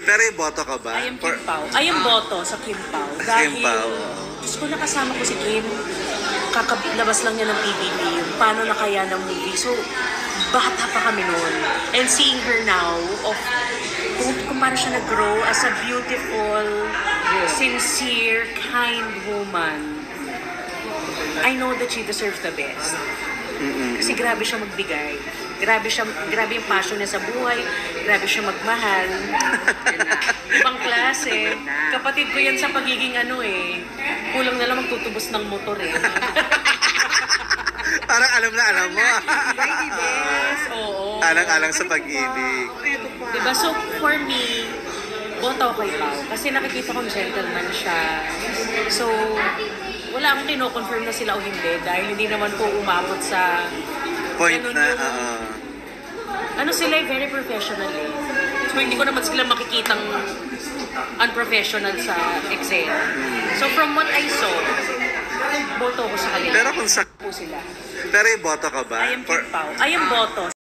Pero yung boto ka ba? I am Kim Pao. I am boto sa Kim Pao. Dahil, Kim Pao. Diyos ko, nakasama ko si Kim. Kakalabas lang niya ng PBB. Yung paano na kaya ng movie. So, bata pa kami noon. And seeing her now, kung paano siya nag-grow as a beautiful, sincere, kind woman, I know that she deserves the best. Kasi grabe siya magbigay. Grabe yung passion niya sa buhay. Grabe siya magmahal. Ibang klase. Kapatid ko yan sa pagiging kulang na lang magtutubos ng motor eh. Parang alam na alam mo. Yes, oo. Alang-alang sa pag-ibig. Diba? So, for me, boto ko kay Pao. Kasi nakikita ko gentleman siya. So, wala akong kino-confirm na sila o hindi dahil hindi naman po umabot sa Point ganun na, yung, sila very professional eh. So, hindi ko naman sila makikitang unprofessional sa Excel. So, from what I saw, boto ko sa kanila. Pero kung sa... po sila. Pero yung boto ka ba? I am Kim Pao. I am boto.